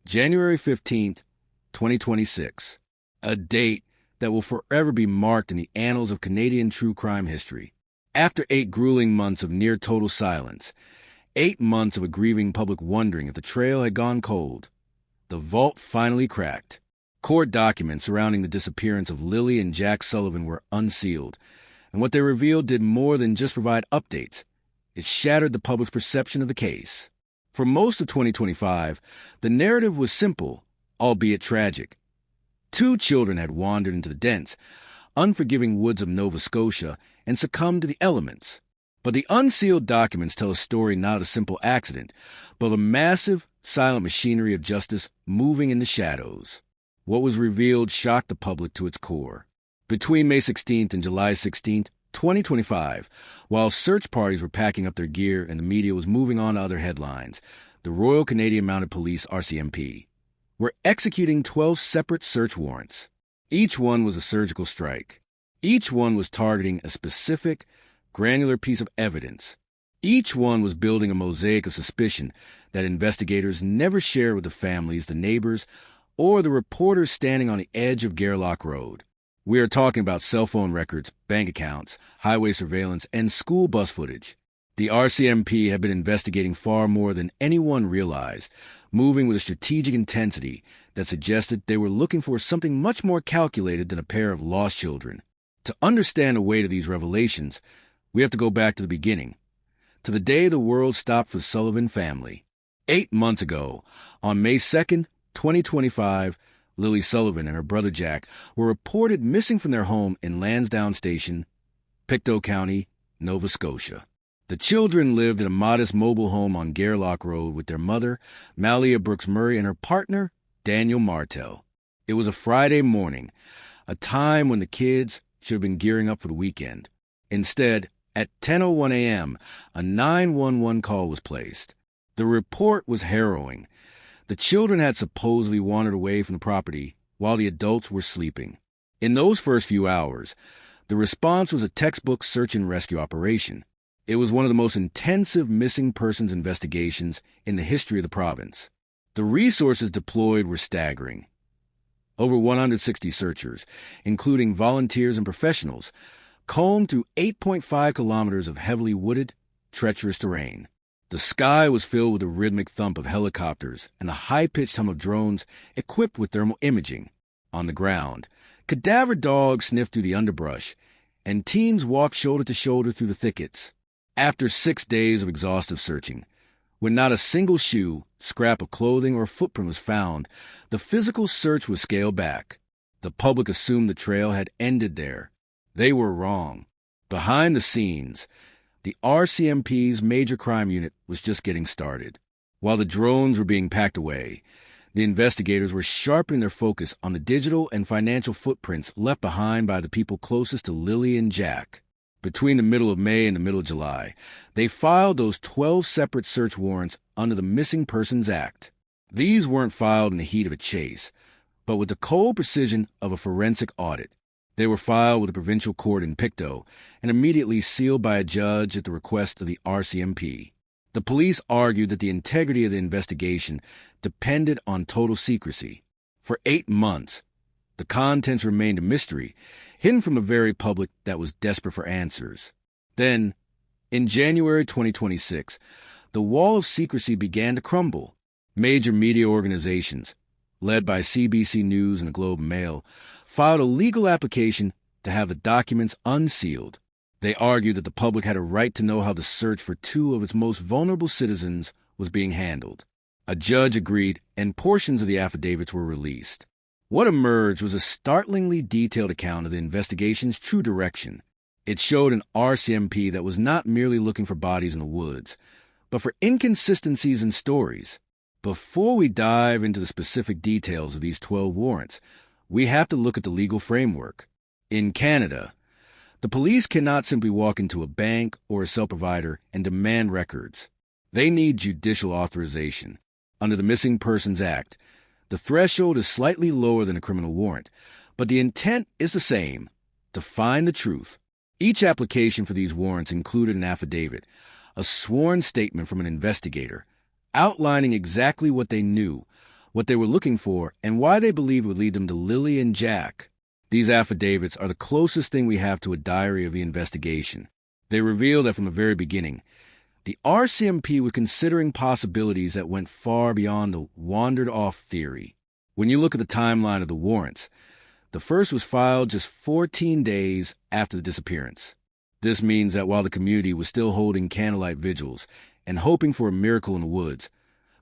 January 15th, 2026. A date that will forever be marked in the annals of Canadian true crime history. After 8 grueling months of near-total silence, 8 months of a grieving public wondering if the trail had gone cold, the vault finally cracked. Court documents surrounding the disappearance of Lily and Jack Sullivan were unsealed, and what they revealed did more than just provide updates. It shattered the public's perception of the case. For most of 2025, the narrative was simple, albeit tragic. 2 children had wandered into the dense, unforgiving woods of Nova Scotia and succumbed to the elements. But the unsealed documents tell a story not of a simple accident, but of a massive, silent machinery of justice moving in the shadows. What was revealed shocked the public to its core. Between May 16th and July 16th, 2025, while search parties were packing up their gear and the media was moving on to other headlines, the Royal Canadian Mounted Police, RCMP, were executing 12 separate search warrants. Each one was a surgical strike. Each one was targeting a specific, granular piece of evidence. Each one was building a mosaic of suspicion that investigators never shared with the families, the neighbors, or the reporters standing on the edge of Gairloch Road. We are talking about cell phone records, bank accounts, highway surveillance, and school bus footage. The RCMP had been investigating far more than anyone realized, moving with a strategic intensity that suggested they were looking for something much more calculated than a pair of lost children. To understand the weight of these revelations, we have to go back to the beginning, to the day the world stopped for the Sullivan family. 8 months ago, on May 2nd, 2025, Lily Sullivan and her brother Jack were reported missing from their home in Lansdowne Station, Pictou County, Nova Scotia. The children lived in a modest mobile home on Gairloch Road with their mother, Malia Brooks Murray, and her partner, Daniel Martel. It was a Friday morning, a time when the kids should have been gearing up for the weekend. Instead, at 10:01 a.m., a 911 call was placed. The report was harrowing. The children had supposedly wandered away from the property while the adults were sleeping. In those first few hours, the response was a textbook search and rescue operation. It was one of the most intensive missing persons investigations in the history of the province. The resources deployed were staggering. Over 160 searchers, including volunteers and professionals, combed through 8.5 kilometers of heavily wooded, treacherous terrain. The sky was filled with the rhythmic thump of helicopters and the high-pitched hum of drones equipped with thermal imaging. On the ground, cadaver dogs sniffed through the underbrush, and teams walked shoulder to shoulder through the thickets. After 6 days of exhaustive searching, when not a single shoe, scrap of clothing, or footprint was found, the physical search was scaled back. The public assumed the trail had ended there. They were wrong. Behind the scenes, the RCMP's major crime unit was just getting started. While the drones were being packed away, the investigators were sharpening their focus on the digital and financial footprints left behind by the people closest to Lily and Jack. Between the middle of May and the middle of July, they filed those 12 separate search warrants under the Missing Persons Act. These weren't filed in the heat of a chase, but with the cold precision of a forensic audit. They were filed with the provincial court in Pictou and immediately sealed by a judge at the request of the RCMP. The police argued that the integrity of the investigation depended on total secrecy. For 8 months, the contents remained a mystery, hidden from a very public that was desperate for answers. Then, in January 2026, the wall of secrecy began to crumble. Major media organizations, led by CBC News and the Globe and Mail, filed a legal application to have the documents unsealed. They argued that the public had a right to know how the search for 2 of its most vulnerable citizens was being handled. A judge agreed, and portions of the affidavits were released. What emerged was a startlingly detailed account of the investigation's true direction. It showed an RCMP that was not merely looking for bodies in the woods, but for inconsistencies in stories. Before we dive into the specific details of these 12 warrants, we have to look at the legal framework. In Canada, the police cannot simply walk into a bank or a cell provider and demand records. They need judicial authorization. Under the Missing Persons Act, the threshold is slightly lower than a criminal warrant, but the intent is the same: to find the truth. Each application for these warrants included an affidavit, a sworn statement from an investigator, outlining exactly what they knew, what they were looking for, and why they believed would lead them to Lily and Jack. These affidavits are the closest thing we have to a diary of the investigation. They reveal that from the very beginning, the RCMP was considering possibilities that went far beyond the wandered-off theory. When you look at the timeline of the warrants, the first was filed just 14 days after the disappearance. This means that while the community was still holding candlelight vigils and hoping for a miracle in the woods,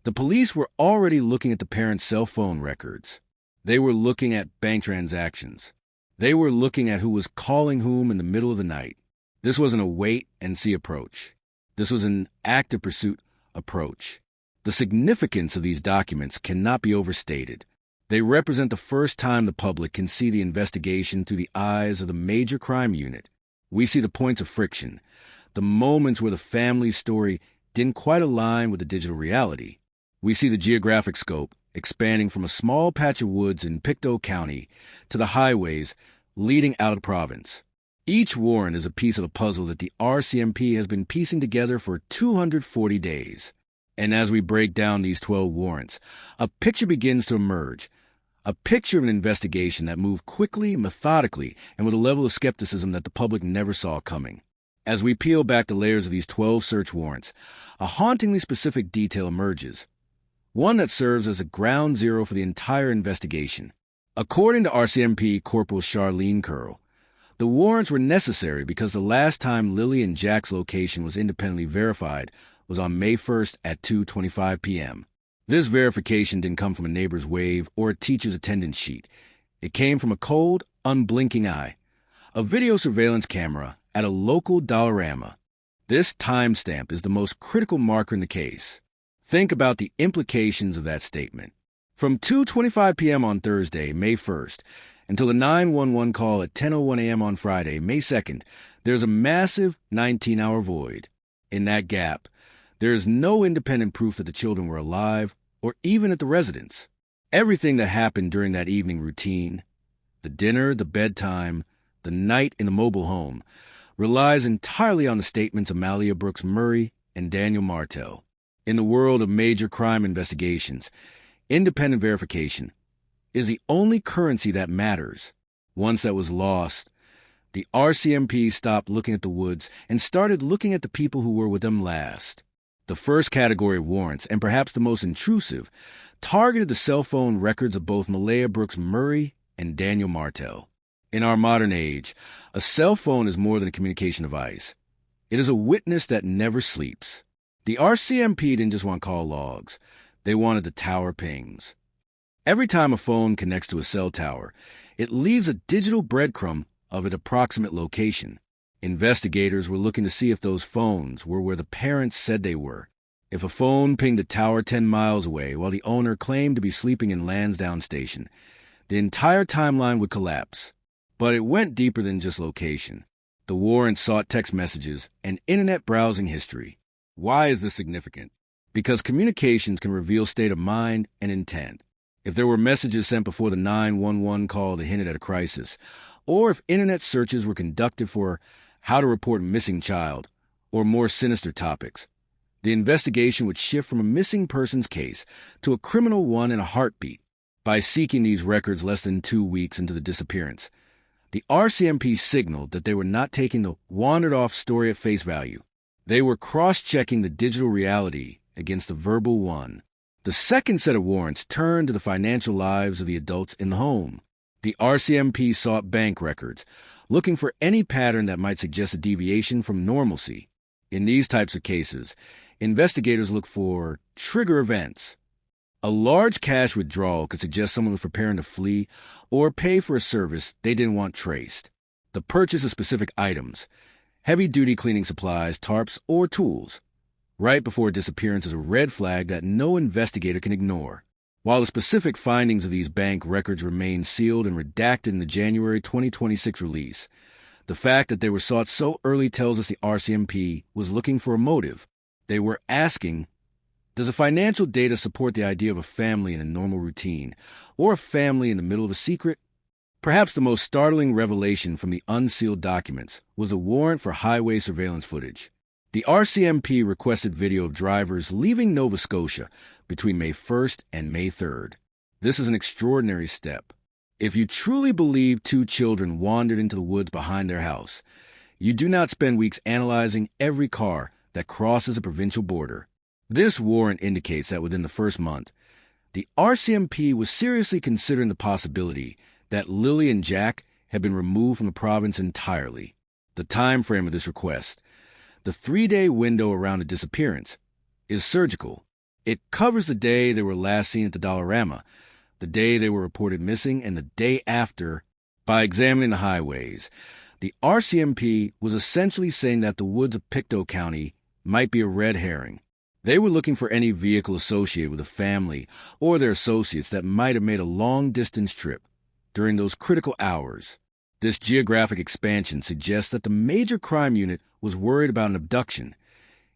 the police were already looking at the parents' cell phone records. They were looking at bank transactions. They were looking at who was calling whom in the middle of the night. This wasn't a wait-and-see approach. This was an active pursuit approach. The significance of these documents cannot be overstated. They represent the first time the public can see the investigation through the eyes of the major crime unit. We see the points of friction, the moments where the family's story didn't quite align with the digital reality. We see the geographic scope expanding from a small patch of woods in Pictou County to the highways leading out of the province. Each warrant is a piece of the puzzle that the RCMP has been piecing together for 240 days. And as we break down these 12 warrants, a picture begins to emerge. A picture of an investigation that moved quickly, methodically, and with a level of skepticism that the public never saw coming. As we peel back the layers of these 12 search warrants, a hauntingly specific detail emerges. One that serves as a ground zero for the entire investigation. According to RCMP Corporal Charlene Curl, the warrants were necessary because the last time Lily and Jack's location was independently verified was on May 1st at 2:25 p.m. This verification didn't come from a neighbor's wave or a teacher's attendance sheet. It came from a cold, unblinking eye, a video surveillance camera at a local Dollarama. This timestamp is the most critical marker in the case. Think about the implications of that statement. From 2:25 p.m. on Thursday, May 1st, until the 911 call at 10:01 a.m. on Friday, May 2nd, there's a massive 19-hour void. In that gap, there is no independent proof that the children were alive or even at the residence. Everything that happened during that evening routine, the dinner, the bedtime, the night in the mobile home, relies entirely on the statements of Malia Brooks Murray and Daniel Martel. In the world of major crime investigations, independent verification is the only currency that matters. Once that was lost, the RCMP stopped looking at the woods and started looking at the people who were with them last. The first category of warrants, and perhaps the most intrusive, targeted the cell phone records of both Malia Brooks Murray and Daniel Martel. In our modern age, a cell phone is more than a communication device. It is a witness that never sleeps. The RCMP didn't just want call logs. They wanted the tower pings. Every time a phone connects to a cell tower, it leaves a digital breadcrumb of an approximate location. Investigators were looking to see if those phones were where the parents said they were. If a phone pinged a tower 10 miles away while the owner claimed to be sleeping in Lansdowne Station, the entire timeline would collapse. But it went deeper than just location. The warrant sought text messages and internet browsing history. Why is this significant? Because communications can reveal state of mind and intent. If there were messages sent before the 911 call that hinted at a crisis, or if internet searches were conducted for how to report a missing child, or more sinister topics, the investigation would shift from a missing persons case to a criminal one in a heartbeat. By seeking these records less than 2 weeks into the disappearance, the RCMP signaled that they were not taking the wandered-off story at face value. They were cross-checking the digital reality against the verbal one. The second set of warrants turned to the financial lives of the adults in the home. The RCMP sought bank records, looking for any pattern that might suggest a deviation from normalcy. In these types of cases, investigators look for trigger events. A large cash withdrawal could suggest someone was preparing to flee or pay for a service they didn't want traced. The purchase of specific items, heavy-duty cleaning supplies, tarps, or tools, right before a disappearance is a red flag that no investigator can ignore. While the specific findings of these bank records remain sealed and redacted in the January 2026 release, the fact that they were sought so early tells us the RCMP was looking for a motive. They were asking, does the financial data support the idea of a family in a normal routine, or a family in the middle of a secret? Perhaps the most startling revelation from the unsealed documents was a warrant for highway surveillance footage. The RCMP requested video of drivers leaving Nova Scotia between May 1st and May 3rd. This is an extraordinary step. If you truly believe two children wandered into the woods behind their house, you do not spend weeks analyzing every car that crosses a provincial border. This warrant indicates that within the first month, the RCMP was seriously considering the possibility that Lily and Jack had been removed from the province entirely. The time frame of this request, the 3-day window around a disappearance, is surgical. It covers the day they were last seen at the Dollarama, the day they were reported missing, and the day after. By examining the highways, the RCMP was essentially saying that the woods of Pictou County might be a red herring. They were looking for any vehicle associated with a family or their associates that might have made a long-distance trip during those critical hours. This geographic expansion suggests that the major crime unit was worried about an abduction,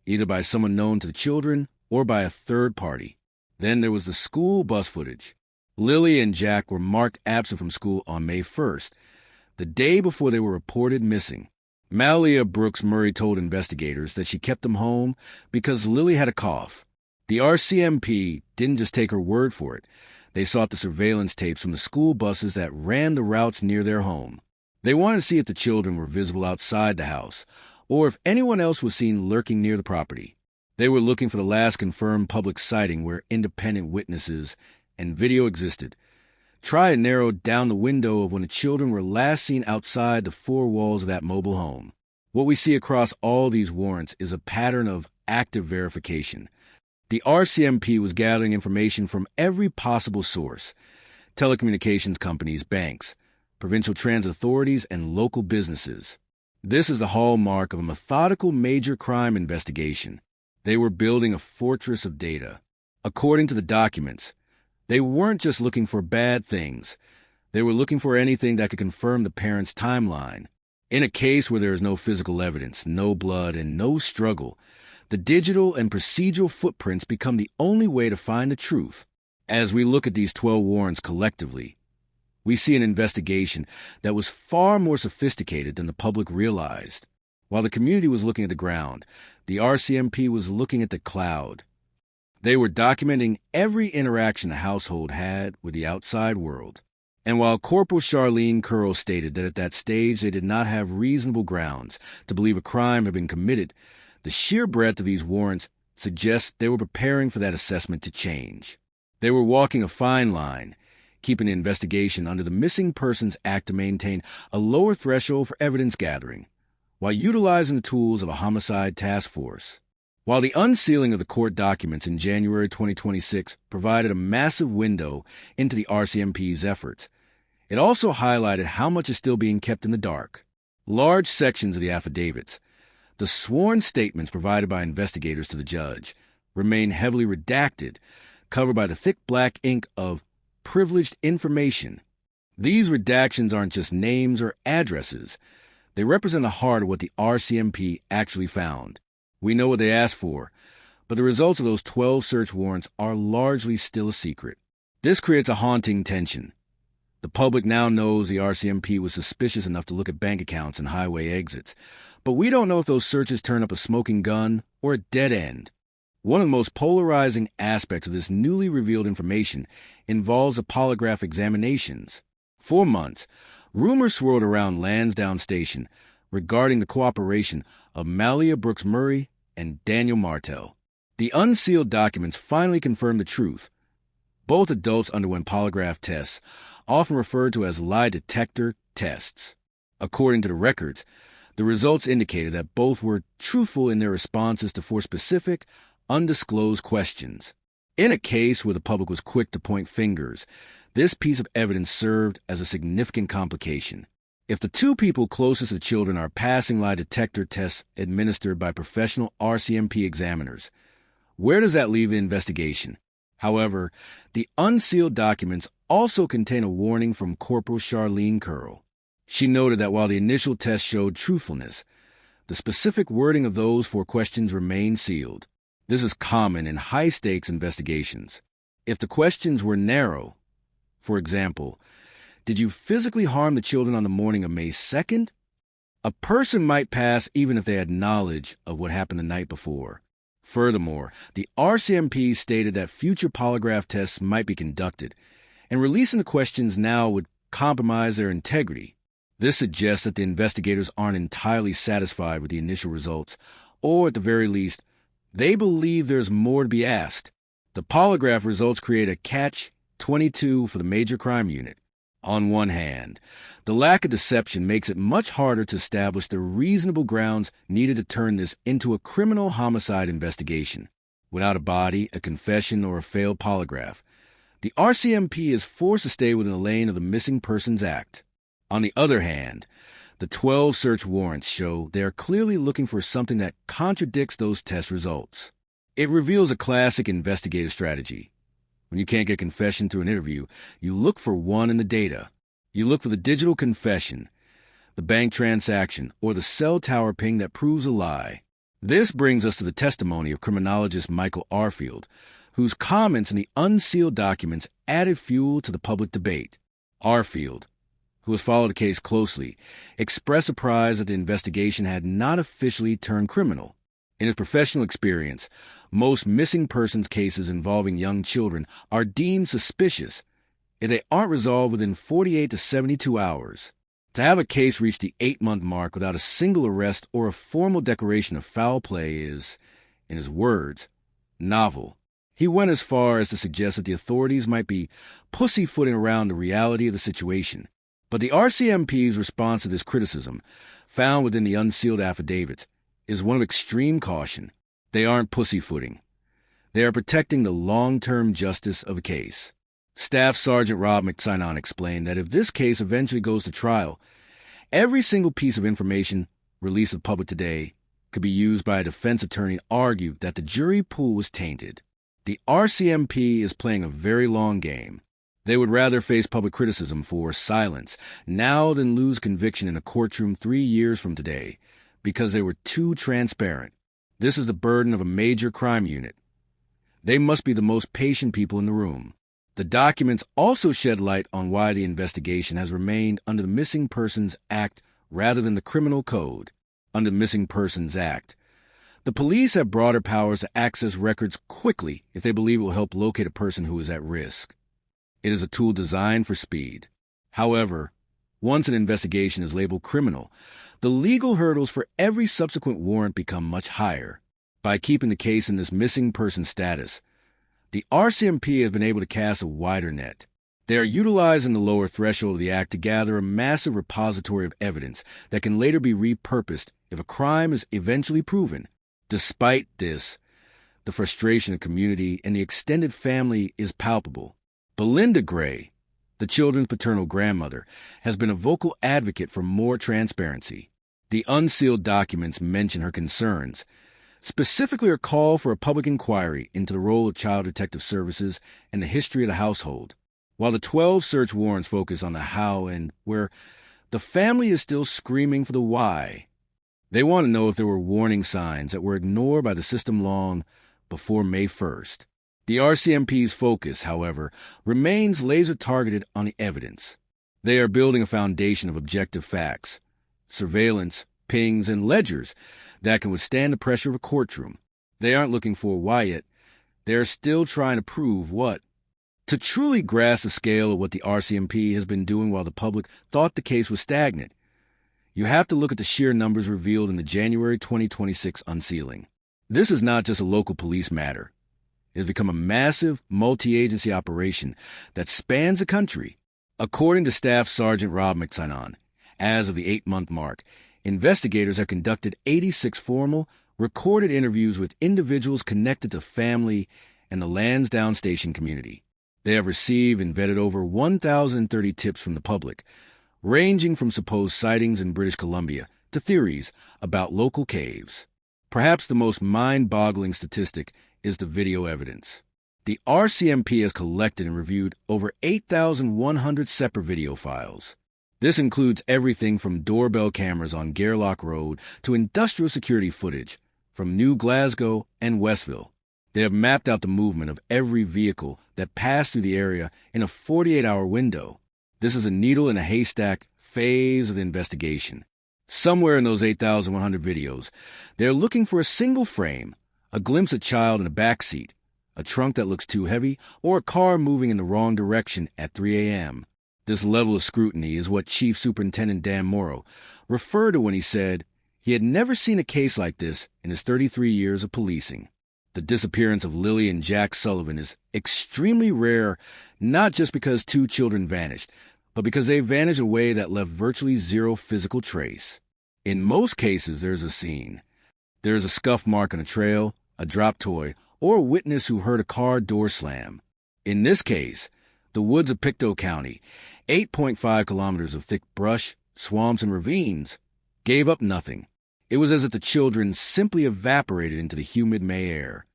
either by someone known to the children or by a third party. Then there was the school bus footage. Lily and Jack were marked absent from school on May 1st, the day before they were reported missing. Malia Brooks Murray told investigators that she kept them home because Lily had a cough. The RCMP didn't just take her word for it. They sought the surveillance tapes from the school buses that ran the routes near their home. They wanted to see if the children were visible outside the house, or if anyone else was seen lurking near the property. They were looking for the last confirmed public sighting where independent witnesses and video existed. Try and narrow down the window of when the children were last seen outside the four walls of that mobile home. What we see across all these warrants is a pattern of active verification. The RCMP was gathering information from every possible source: telecommunications companies, banks, provincial transit authorities, and local businesses. This is the hallmark of a methodical major crime investigation. They were building a fortress of data. According to the documents, they weren't just looking for bad things. They were looking for anything that could confirm the parents' timeline. In a case where there is no physical evidence, no blood, and no struggle, the digital and procedural footprints become the only way to find the truth. As we look at these 12 warrants collectively, we see an investigation that was far more sophisticated than the public realized. While the community was looking at the ground, the RCMP was looking at the cloud. They were documenting every interaction the household had with the outside world. And while Corporal Charlene Curl stated that at that stage they did not have reasonable grounds to believe a crime had been committed, the sheer breadth of these warrants suggests they were preparing for that assessment to change. They were walking a fine line, keeping the investigation under the Missing Persons Act to maintain a lower threshold for evidence gathering, while utilizing the tools of a homicide task force. While the unsealing of the court documents in January 2026 provided a massive window into the RCMP's efforts, it also highlighted how much is still being kept in the dark. Large sections of the affidavits, the sworn statements provided by investigators to the judge, remain heavily redacted, covered by the thick black ink of privileged information. These redactions aren't just names or addresses. They represent the heart of what the RCMP actually found. We know what they asked for, but the results of those 12 search warrants are largely still a secret. This creates a haunting tension. The public now knows the RCMP was suspicious enough to look at bank accounts and highway exits, but we don't know if those searches turn up a smoking gun or a dead end. One of the most polarizing aspects of this newly revealed information involves the polygraph examinations. For months, rumors swirled around Lansdowne Station regarding the cooperation of Malia Brooks Murray and Daniel Martel. The unsealed documents finally confirmed the truth. Both adults underwent polygraph tests, often referred to as lie detector tests. According to the records, the results indicated that both were truthful in their responses to 4 specific, undisclosed questions. In a case where the public was quick to point fingers, this piece of evidence served as a significant complication. If the 2 people closest to children are passing lie detector tests administered by professional RCMP examiners, where does that leave the investigation? However, the unsealed documents also contain a warning from Corporal Charlene Curl. She noted that while the initial test showed truthfulness, the specific wording of those 4 questions remained sealed. This is common in high-stakes investigations. If the questions were narrow, for example, did you physically harm the children on the morning of May 2nd? A person might pass even if they had knowledge of what happened the night before. Furthermore, the RCMP stated that future polygraph tests might be conducted, and releasing the questions now would compromise their integrity. This suggests that the investigators aren't entirely satisfied with the initial results, or at the very least, they believe there's more to be asked. The polygraph results create a catch-22 for the major crime unit. On one hand, the lack of deception makes it much harder to establish the reasonable grounds needed to turn this into a criminal homicide investigation. Without a body, a confession, or a failed polygraph, the RCMP is forced to stay within the lane of the Missing Persons Act. On the other hand, the 12 search warrants show they are clearly looking for something that contradicts those test results. It reveals a classic investigative strategy. When you can't get confession through an interview, you look for one in the data. You look for the digital confession, the bank transaction, or the cell tower ping that proves a lie. This brings us to the testimony of criminologist Michael Arfield, whose comments in the unsealed documents added fuel to the public debate. Arfield, who has followed the case closely, expressed surprise that the investigation had not officially turned criminal. In his professional experience, most missing persons cases involving young children are deemed suspicious if they aren't resolved within 48 to 72 hours. To have a case reach the 8-month mark without a single arrest or a formal declaration of foul play is, in his words, novel. He went as far as to suggest that the authorities might be pussyfooting around the reality of the situation. But the RCMP's response to this criticism, found within the unsealed affidavits, is one of extreme caution. They aren't pussyfooting. They are protecting the long-term justice of a case. Staff Sergeant Rob McSinon explained that if this case eventually goes to trial, every single piece of information released to the public today could be used by a defense attorney to argue that the jury pool was tainted. The RCMP is playing a very long game. They would rather face public criticism for silence now than lose conviction in a courtroom 3 years from today because they were too transparent. This is the burden of a major crime unit. They must be the most patient people in the room. The documents also shed light on why the investigation has remained under the Missing Persons Act rather than the Criminal Code. Under the Missing Persons Act, the police have broader powers to access records quickly if they believe it will help locate a person who is at risk. It is a tool designed for speed. However, once an investigation is labeled criminal, the legal hurdles for every subsequent warrant become much higher. By keeping the case in this missing person status, the RCMP has been able to cast a wider net. They are utilizing the lower threshold of the Act to gather a massive repository of evidence that can later be repurposed if a crime is eventually proven. Despite this, the frustration of the community and the extended family is palpable. Belinda Gray, the children's paternal grandmother, has been a vocal advocate for more transparency. The unsealed documents mention her concerns, specifically her call for a public inquiry into the role of Child Protective Services and the history of the household, while the 12 search warrants focus on the how and where, the family is still screaming for the why. They want to know if there were warning signs that were ignored by the system long before May 1st. The RCMP's focus, however, remains laser-targeted on the evidence. They are building a foundation of objective facts, surveillance, pings, and ledgers that can withstand the pressure of a courtroom. They aren't looking for why yet. They are still trying to prove what. To truly grasp the scale of what the RCMP has been doing while the public thought the case was stagnant, you have to look at the sheer numbers revealed in the January 2026 unsealing. This is not just a local police matter. It has become a massive, multi-agency operation that spans the country. According to Staff Sergeant Rob McSinon, as of the 8-month mark, investigators have conducted 86 formal, recorded interviews with individuals connected to family and the Lansdowne Station community. They have received and vetted over 1,030 tips from the public, ranging from supposed sightings in British Columbia to theories about local caves. Perhaps the most mind-boggling statistic is the video evidence. The RCMP has collected and reviewed over 8,100 separate video files. This includes everything from doorbell cameras on Gairloch Road to industrial security footage from New Glasgow and Westville. They have mapped out the movement of every vehicle that passed through the area in a 48-hour window. This is a needle in a haystack phase of the investigation. Somewhere in those 8,100 videos, they're looking for a single frame, a glimpse of a child in a back seat, a trunk that looks too heavy, or a car moving in the wrong direction at 3 a.m. This level of scrutiny is what Chief Superintendent Dan Morrow referred to when he said he had never seen a case like this in his 33 years of policing. The disappearance of Lily and Jack Sullivan is extremely rare, not just because two children vanished, but because they vanished in a way that left virtually zero physical trace. In most cases, there's a scene. There's a scuff mark on a trail, a dropped toy, or a witness who heard a car door slam. In this case, the woods of Pictou County, 8.5 kilometers of thick brush, swamps, and ravines, gave up nothing. It was as if the children simply evaporated into the humid May air.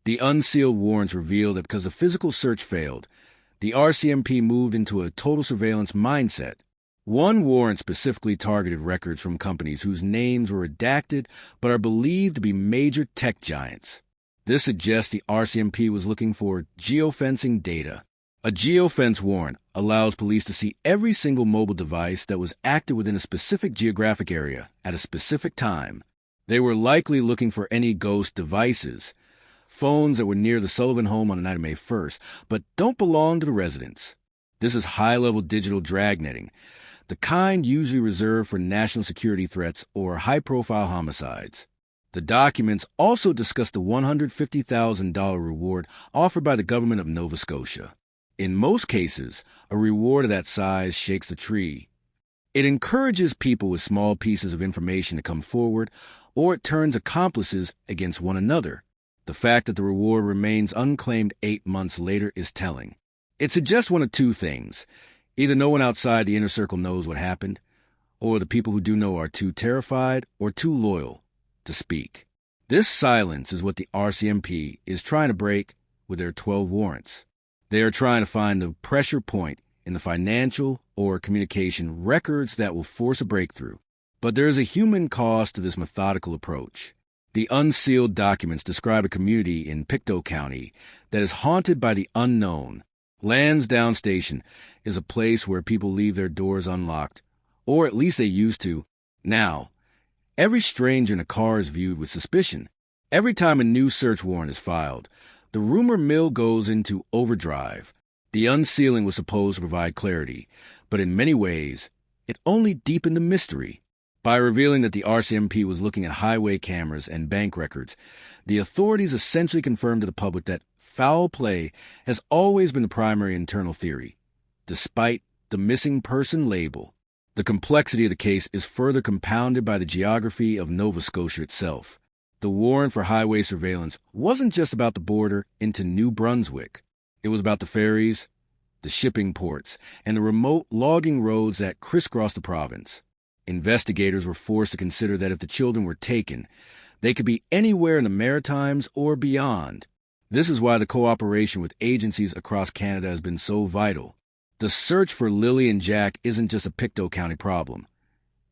The unsealed warrants revealed that because the physical search failed, the RCMP moved into a total surveillance mindset. One warrant specifically targeted records from companies whose names were redacted but are believed to be major tech giants. This suggests the RCMP was looking for geofencing data. A geofence warrant allows police to see every single mobile device that was active within a specific geographic area at a specific time. They were likely looking for any ghost devices, phones that were near the Sullivan home on the night of May 1st, but don't belong to the residents. This is high-level digital dragnetting, the kind usually reserved for national security threats or high-profile homicides. The documents also discuss the $150,000 reward offered by the government of Nova Scotia. In most cases, a reward of that size shakes the tree. It encourages people with small pieces of information to come forward, or it turns accomplices against one another. The fact that the reward remains unclaimed 8 months later is telling. It suggests one of two things. Either no one outside the inner circle knows what happened, or the people who do know are too terrified or too loyal to speak. This silence is what the RCMP is trying to break with their 12 warrants. They are trying to find the pressure point in the financial or communication records that will force a breakthrough. But there is a human cost to this methodical approach. The unsealed documents describe a community in Pictou County that is haunted by the unknown. Lansdowne Station is a place where people leave their doors unlocked, or at least they used to. Now, every stranger in a car is viewed with suspicion. Every time a new search warrant is filed, the rumor mill goes into overdrive. The unsealing was supposed to provide clarity, but in many ways, it only deepened the mystery. By revealing that the RCMP was looking at highway cameras and bank records, the authorities essentially confirmed to the public that foul play has always been the primary internal theory, despite the missing person label. The complexity of the case is further compounded by the geography of Nova Scotia itself. The warrant for highway surveillance wasn't just about the border into New Brunswick. It was about the ferries, the shipping ports, and the remote logging roads that crisscross the province. Investigators were forced to consider that if the children were taken, they could be anywhere in the Maritimes or beyond. This is why the cooperation with agencies across Canada has been so vital. The search for Lily and Jack isn't just a Pictou County problem.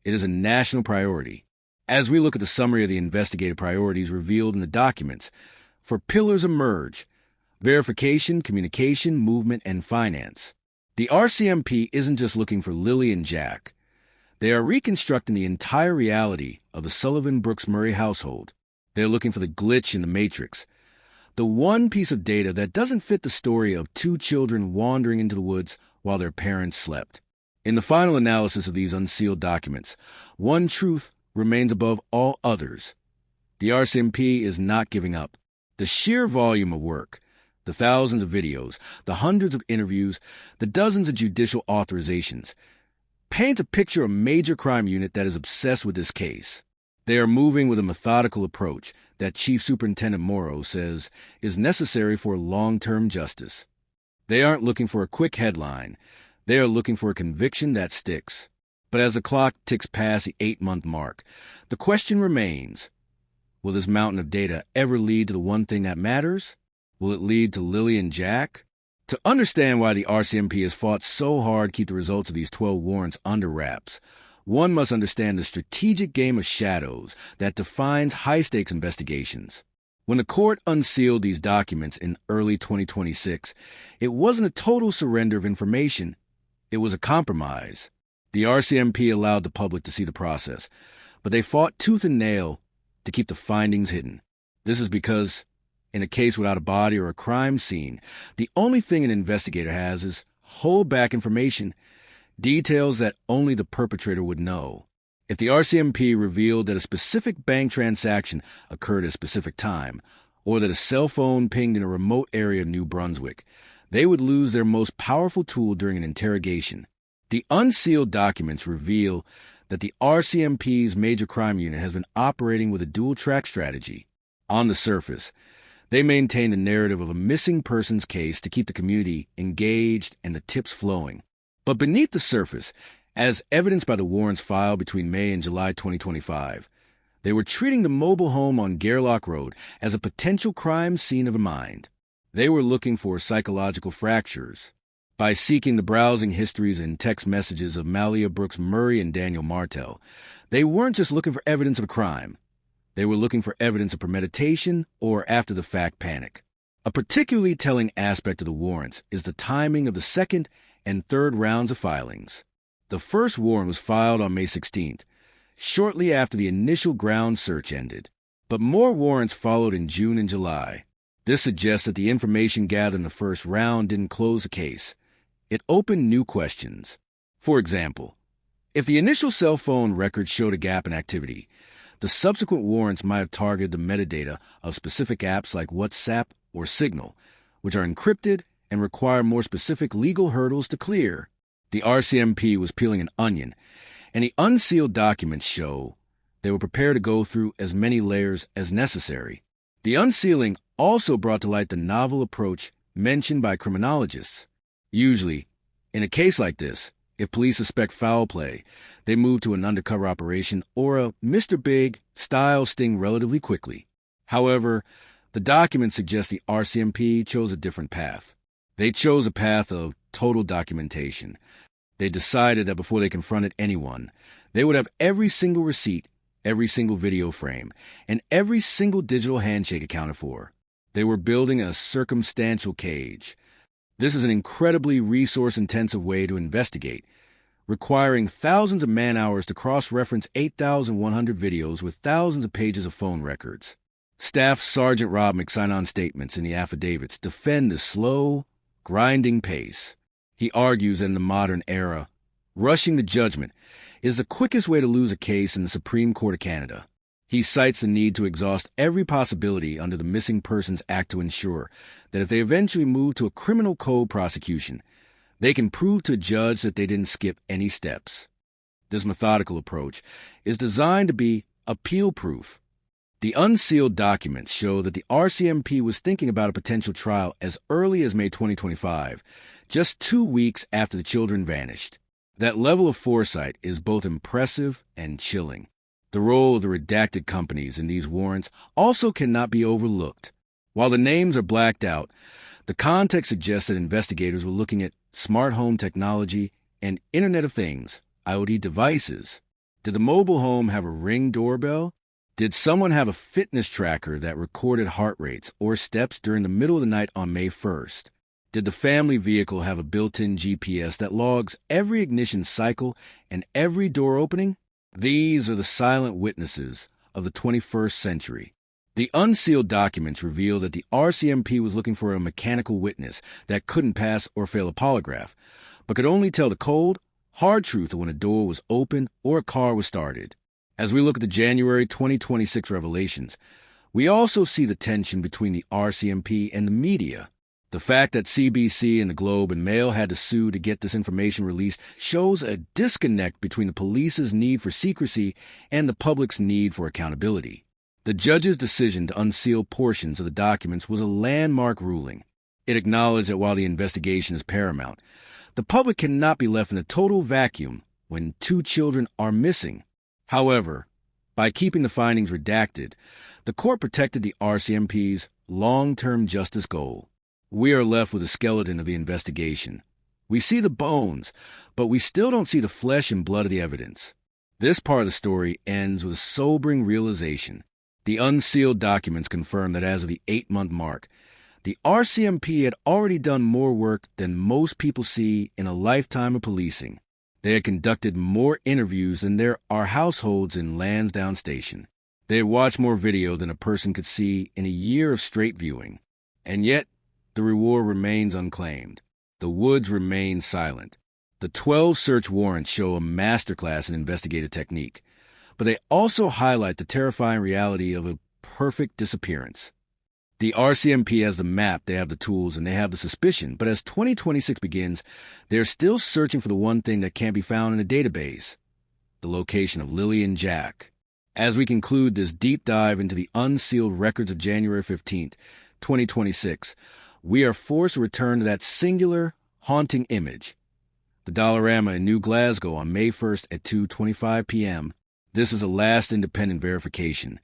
It is a national priority. As we look at the summary of the investigative priorities revealed in the documents, 4 pillars emerge: verification, communication, movement, and finance. The RCMP isn't just looking for Lily and Jack. They are reconstructing the entire reality of the Sullivan-Brooks-Murray household. They're looking for the glitch in the matrix, the one piece of data that doesn't fit the story of 2 children wandering into the woods while their parents slept. In the final analysis of these unsealed documents, one truth remains above all others. The RCMP is not giving up. The sheer volume of work, the thousands of videos, the hundreds of interviews, the dozens of judicial authorizations, paints a picture of a major crime unit that is obsessed with this case. They are moving with a methodical approach that Chief Superintendent Morrow says is necessary for long-term justice. They aren't looking for a quick headline. They are looking for a conviction that sticks. But as the clock ticks past the 8-month mark, the question remains, will this mountain of data ever lead to the one thing that matters? Will it lead to Lily and Jack? To understand why the RCMP has fought so hard to keep the results of these 12 warrants under wraps, one must understand the strategic game of shadows that defines high-stakes investigations. When the court unsealed these documents in early 2026, it wasn't a total surrender of information. It was a compromise. The RCMP allowed the public to see the process, but they fought tooth and nail to keep the findings hidden. This is because In a case without a body or a crime scene, the only thing an investigator has is hold-back information, details that only the perpetrator would know. If the RCMP revealed that a specific bank transaction occurred at a specific time, or that a cell phone pinged in a remote area of New Brunswick, they would lose their most powerful tool during an interrogation. The unsealed documents reveal that the RCMP's major crime unit has been operating with a dual-track strategy. On the surface, they maintain a narrative of a missing persons case to keep the community engaged and the tips flowing. But beneath the surface, as evidenced by the warrants filed between May and July 2025, they were treating the mobile home on Gairloch Road as a potential crime scene of a mind. They were looking for psychological fractures. By seeking the browsing histories and text messages of Malia Brooks Murray and Daniel Martel, they weren't just looking for evidence of a crime. They were looking for evidence of premeditation or after-the-fact panic. A particularly telling aspect of the warrants is the timing of the second and third rounds of filings. The first warrant was filed on May 16th, shortly after the initial ground search ended, but more warrants followed in June and July. This suggests that the information gathered in the first round didn't close the case. It opened new questions. For example, if the initial cell phone record showed a gap in activity, the subsequent warrants might have targeted the metadata of specific apps like WhatsApp or Signal, which are encrypted and require more specific legal hurdles to clear. The RCMP was peeling an onion, and the unsealed documents show they were prepared to go through as many layers as necessary. The unsealing also brought to light the novel approach mentioned by criminologists. Usually, in a case like this, if police suspect foul play, they move to an undercover operation or a Mr. Big-style sting relatively quickly. However, the documents suggest the RCMP chose a different path. They chose a path of total documentation. They decided that before they confronted anyone, they would have every single receipt, every single video frame, and every single digital handshake accounted for. They were building a circumstantial cage. This is an incredibly resource-intensive way to investigate, requiring thousands of man-hours to cross-reference 8,100 videos with thousands of pages of phone records. Staff Sergeant Rob McSignon statements in the affidavits defend this slow, grinding pace. He argues that in the modern era, rushing to judgment is the quickest way to lose a case in the Supreme Court of Canada. He cites the need to exhaust every possibility under the Missing Persons Act to ensure that if they eventually move to a criminal code prosecution, they can prove to a judge that they didn't skip any steps. This methodical approach is designed to be appeal-proof. The unsealed documents show that the RCMP was thinking about a potential trial as early as May 2025, just 2 weeks after the children vanished. That level of foresight is both impressive and chilling. The role of the redacted companies in these warrants also cannot be overlooked. While the names are blacked out, the context suggests that investigators were looking at smart home technology and Internet of Things, IoT devices. Did the mobile home have a Ring doorbell? Did someone have a fitness tracker that recorded heart rates or steps during the middle of the night on May 1st? Did the family vehicle have a built-in GPS that logs every ignition cycle and every door opening? These are the silent witnesses of the 21st century. The unsealed documents reveal that the RCMP was looking for a mechanical witness that couldn't pass or fail a polygraph, but could only tell the cold, hard truth of when a door was opened or a car was started. As we look at the January 2026 revelations, we also see the tension between the RCMP and the media. The fact that CBC and the Globe and Mail had to sue to get this information released shows a disconnect between the police's need for secrecy and the public's need for accountability. The judge's decision to unseal portions of the documents was a landmark ruling. It acknowledged that while the investigation is paramount, the public cannot be left in a total vacuum when 2 children are missing. However, by keeping the findings redacted, the court protected the RCMP's long-term justice goal. We are left with a skeleton of the investigation. We see the bones, but we still don't see the flesh and blood of the evidence. This part of the story ends with a sobering realization. The unsealed documents confirm that as of the 8-month mark, the RCMP had already done more work than most people see in a lifetime of policing. They had conducted more interviews than there are households in Lansdowne Station. They had watched more video than a person could see in a year of straight viewing. And yet, the reward remains unclaimed. The woods remain silent. The 12 search warrants show a masterclass in investigative technique, but they also highlight the terrifying reality of a perfect disappearance. The RCMP has the map, they have the tools, and they have the suspicion, but as 2026 begins, they're still searching for the one thing that can't be found in a database: the location of Lily and Jack. As we conclude this deep dive into the unsealed records of January 15th, 2026, we are forced to return to that singular, haunting image. The Dollarama in New Glasgow on May 1st at 2:25 p.m. This is a last independent verification,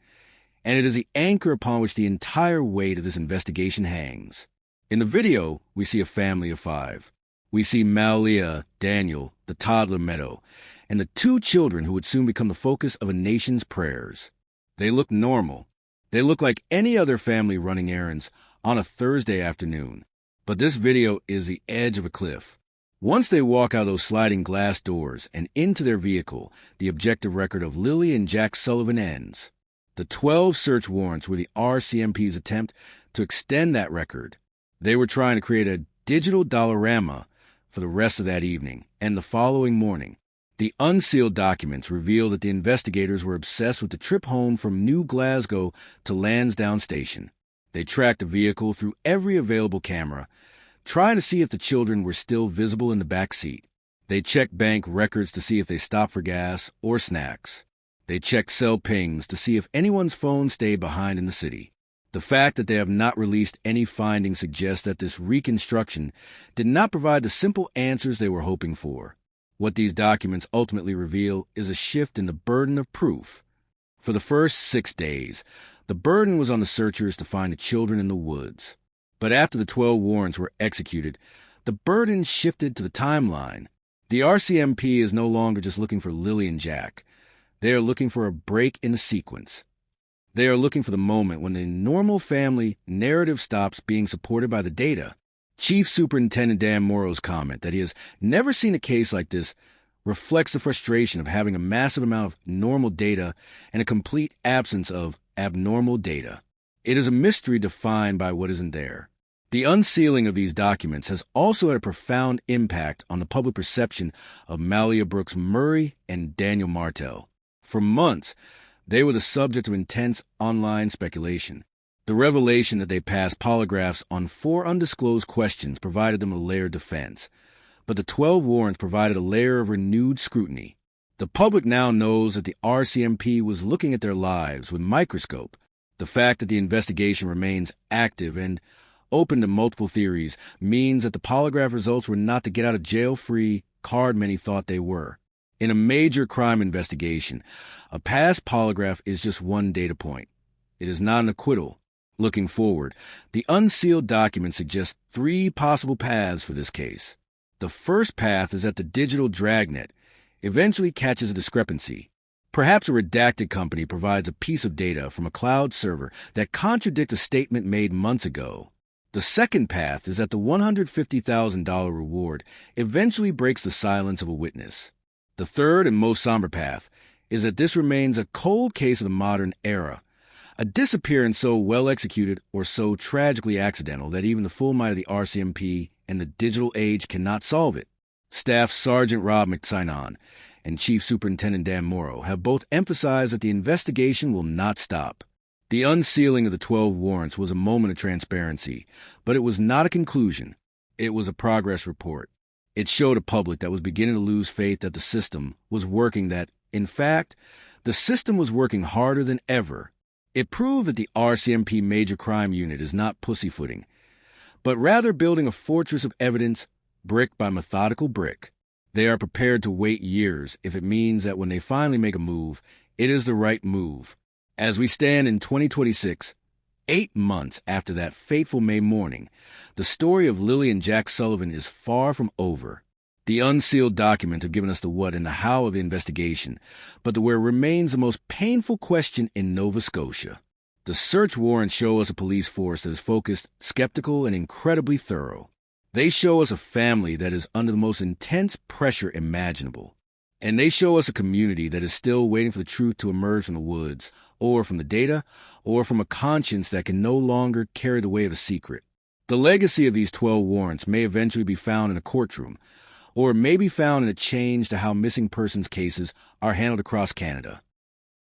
and it is the anchor upon which the entire weight of this investigation hangs. In the video, we see a family of 5. We see Malia, Daniel, the toddler Meadow, and the 2 children who would soon become the focus of a nation's prayers. They look normal. They look like any other family running errands on a Thursday afternoon. But this video is the edge of a cliff. Once they walk out of those sliding glass doors and into their vehicle, the objective record of Lily and Jack Sullivan ends. The 12 search warrants were the RCMP's attempt to extend that record. They were trying to create a digital Dollarama for the rest of that evening and the following morning. The unsealed documents reveal that the investigators were obsessed with the trip home from New Glasgow to Lansdowne Station. They tracked the vehicle through every available camera, trying to see if the children were still visible in the back seat. They checked bank records to see if they stopped for gas or snacks. They checked cell pings to see if anyone's phone stayed behind in the city. The fact that they have not released any findings suggests that this reconstruction did not provide the simple answers they were hoping for. What these documents ultimately reveal is a shift in the burden of proof. For the first 6 days, the burden was on the searchers to find the children in the woods. But after the 12 warrants were executed, the burden shifted to the timeline. The RCMP is no longer just looking for Lily and Jack. They are looking for a break in the sequence. They are looking for the moment when the normal family narrative stops being supported by the data. Chief Superintendent Dan Morrow's comment that he has never seen a case like this reflects the frustration of having a massive amount of normal data and a complete absence of abnormal data. It is a mystery defined by what isn't there. The unsealing of these documents has also had a profound impact on the public perception of Malia Brooks Murray and Daniel Martel. For months, they were the subject of intense online speculation. The revelation that they passed polygraphs on 4 undisclosed questions provided them a layered defense, but the 12 warrants provided a layer of renewed scrutiny. The public now knows that the RCMP was looking at their lives with a microscope. The fact that the investigation remains active and open to multiple theories means that the polygraph results were not the get-out-of-jail-free card many thought they were. In a major crime investigation, a past polygraph is just one data point. It is not an acquittal. Looking forward, the unsealed documents suggest 3 possible paths for this case. The first path is that the digital dragnet eventually catches a discrepancy. Perhaps a redacted company provides a piece of data from a cloud server that contradicts a statement made months ago. The second path is that the $150,000 reward eventually breaks the silence of a witness. The third and most somber path is that this remains a cold case of the modern era, a disappearance so well executed or so tragically accidental that even the full might of the RCMP and the digital age cannot solve it. Staff Sergeant Rob McSinon and Chief Superintendent Dan Morrow have both emphasized that the investigation will not stop. The unsealing of the 12 warrants was a moment of transparency, but it was not a conclusion. It was a progress report. It showed a public that was beginning to lose faith that the system was working, that, in fact, the system was working harder than ever. It proved that the RCMP Major Crime Unit is not pussyfooting, but rather building a fortress of evidence brick by methodical brick. They are prepared to wait years if it means that when they finally make a move, it is the right move. As we stand in 2026, 8 months after that fateful May morning, the story of Lily and Jack Sullivan is far from over. The unsealed documents have given us the what and the how of the investigation, but the where remains the most painful question in Nova Scotia. The search warrants show us a police force that is focused, skeptical, and incredibly thorough. They show us a family that is under the most intense pressure imaginable. And they show us a community that is still waiting for the truth to emerge from the woods, or from the data, or from a conscience that can no longer carry the weight of a secret. The legacy of these 12 warrants may eventually be found in a courtroom, or it may be found in a change to how missing persons cases are handled across Canada.